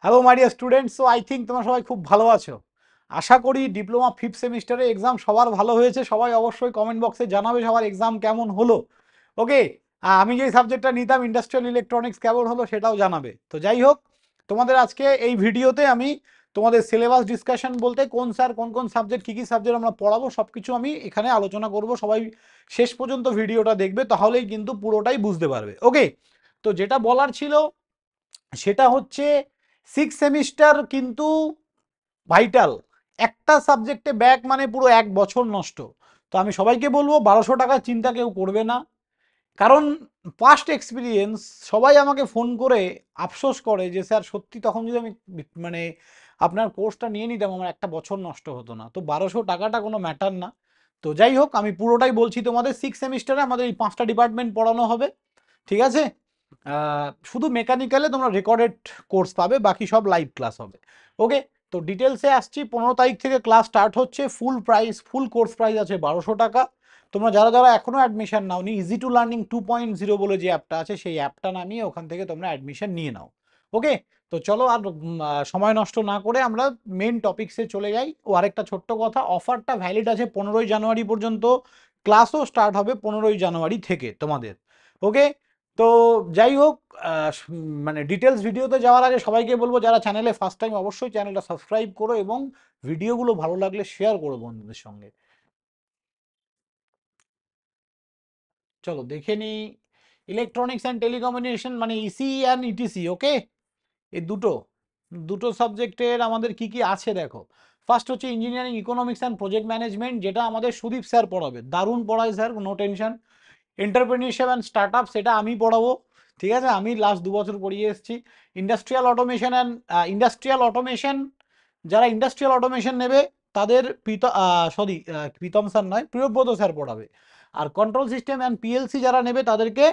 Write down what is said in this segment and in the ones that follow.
Hello my dear students, so I think তোমরা সবাই খুব ভালো আছো। আশা করি ডিপ্লোমা ফিফথ সেমিস্টারে এক্সাম সবার ভালো হয়েছে। সবাই অবশ্যই কমেন্ট বক্সে জানাবে সবার এক্সাম কেমন হলো। ওকে, আমি যে সাবজেক্টটা নিতাম ইন্ডাস্ট্রিয়াল ইলেকট্রনিক্স কেমন হলো সেটাও জানাবে। তো যাই হোক, তোমাদের আজকে এই ভিডিওতে আমি তোমাদের সিলেবাস ডিসকাশন বলতে কোন স্যার কোন কোন সাবজেক্ট কী কী সাবজেক্ট আমরা পড়াবো সব কিছু আমি এখানে আলোচনা করব। সবাই শেষ পর্যন্ত ভিডিওটা দেখবে, তাহলেই কিন্তু পুরোটাই বুঝতে পারবে। ওকে, তো যেটা বলার ছিল সেটা হচ্ছে সিক্স সেমিস্টার কিন্তু ভাইটাল। একটা সাবজেক্টে ব্যাক মানে পুরো এক বছর নষ্ট। তো আমি সবাইকে বলবো 1200 টাকা চিন্তা কেউ করবে না, কারণ পাস্ট এক্সপিরিয়েন্স সবাই আমাকে ফোন করে আফসোস করে যে স্যার সত্যি তখন যদি আমি মানে আপনার কোর্সটা নিয়ে নিতাম আমার একটা বছর নষ্ট হতো না। তো 1200 টাকাটা কোনো ম্যাটার না। তো যাই হোক, আমি পুরোটাই বলছি তোমাদের সিক্স সেমিস্টারে আমাদের এই 5টা ডিপার্টমেন্ট পড়ানো হবে, ঠিক আছে। শুধু মেকানিক্যালে তোমরা রেকর্ডেড কোর্স পাবে, বাকি সব লাইভ ক্লাস হবে। ওকে, তো ডিটেলসে আসছি। 15 তারিখ থেকে ক্লাস স্টার্ট হচ্ছে। ফুল প্রাইস, ফুল কোর্স প্রাইস আছে 1200 টাকা। তোমরা যারা যারা এখনো অ্যাডমিশন নাওনি, ইজি টু লার্নিং 2.0 বলে যে অ্যাপটা আছে সেই অ্যাপটা নামিয়ে ওখান থেকে তোমরা অ্যাডমিশন নিয়ে নাও। ওকে, তো চলো আর সময় নষ্ট না করে আমরা মেন টপিকসে চলে যাই। ও আরেকটা ছোট্ট কথা, অফারটা ভ্যালিড আছে 15ই জানুয়ারি পর্যন্ত। ক্লাসও স্টার্ট হবে 15ই জানুয়ারি থেকে তোমাদের। ওকে, তো যাই হোক, মানে ডিটেলস ভিডিওতে যাওয়ার আগে সবাইকে বলবো যারা চ্যানেলে ফার্স্ট টাইম অবশ্যই চ্যানেলটা সাবস্ক্রাইব করো এবং ভিডিওগুলো ভালো লাগলে শেয়ার করো বন্ধুদের সঙ্গে। চলো দেখে নিই। ইলেকট্রনিক্স অ্যান্ড টেলিকমিউনিকেশন মানে ইসি অ্যান্ড ইটিসি। ওকে, এই দুটো দুটো সাবজেক্টের আমাদের কি কি আছে দেখো। ফার্স্ট হচ্ছে engineering economics and project management, যেটা আমাদের সুদীপ স্যার পড়াবে। দারুণ পড়ায় sir, no tension. Entrepreneurship and start up, সেটা আমি পড়াবো, ঠিক আছে। আমি লাস্ট 2 বছর পড়িয়ে এসেছি। Industrial automation and industrial automation, যারা ইন্ডাস্ট্রিয়াল অটোমেশন নেবে তাদের প্রীতম স্যার নয়, প্রিয়ব্রত স্যার পড়াবে। আর কন্ট্রোল সিস্টেম অ্যান্ড পিএলসি যারা নেবে তাদেরকে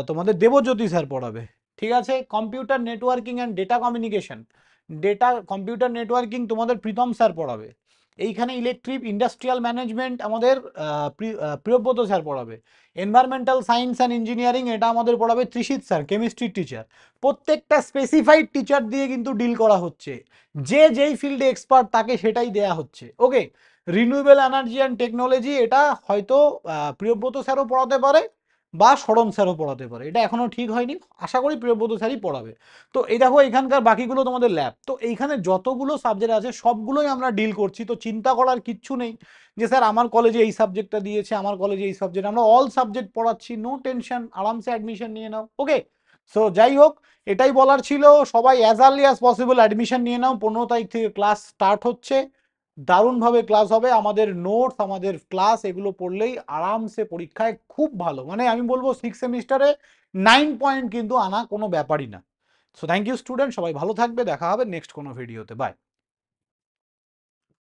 তোমাদের দেবজ্যোতি স্যার পড়াবে, ঠিক আছে। Computer networking and data communication, computer networking তোমাদের প্রীতম স্যার পড়াবে। এইখানে ইলেকট্রিক ইন্ডাস্ট্রিয়াল ম্যানেজমেন্ট আমাদের প্রিয়ব্রত স্যার পড়াবে। এনভায়রনমেন্টাল সায়েন্স অ্যান্ড ইঞ্জিনিয়ারিং এটা আমাদের পড়াবে ত্রিশিত স্যার, কেমিস্ট্রি টিচার। প্রত্যেকটা স্পেসিফাইড টিচার দিয়ে কিন্তু ডিল করা হচ্ছে, যে যেই ফিল্ডে এক্সপার্ট তাকে সেটাই দেয়া হচ্ছে। ওকে, রিনিউয়েবল এনার্জি অ্যান্ড টেকনোলজি এটা হয়তো প্রিয়ব্রত স্যারও পড়াতে পারে বা শরণ স্যারও পড়াতে পারে, এটা এখনো ঠিক হয়নি। আশা করি প্রিয়ব্রত স্যারই পড়াবে। তো এই দেখো এখানকার বাকিগুলো তোমাদের ল্যাব। তো এইখানে যতগুলো সাবজেক্ট আছে সবগুলোই আমরা ডিল করছি, তো চিন্তা করার কিচ্ছু নেই যে স্যার আমার কলেজে এই সাবজেক্টটা দিয়েছে, আমার কলেজে এই সাবজেক্ট। আমরা অল সাবজেক্ট পড়াচ্ছি, নো টেনশন, আরামসে অ্যাডমিশন নিয়ে নাও। ওকে, সো যাই হোক, এটাই বলার ছিল। সবাই as early as possible admission নিয়ে নাও। 15 তারিখ থেকে ক্লাস স্টার্ট হচ্ছে। দারুণভাবে ক্লাস হবে। আমাদের নোটস, আমাদের ক্লাস এগুলো পড়লেই আরামসে পরীক্ষায় খুব ভালো, মানে আমি বলবো সিক্স সেমিস্টারে 9 পয়েন্ট কিন্তু আনা কোনো ব্যাপারই না। সো থ্যাংক ইউ স্টুডেন্ট, সবাই ভালো থাকবে, দেখা হবে নেক্সট কোনো ভিডিওতে, বাই।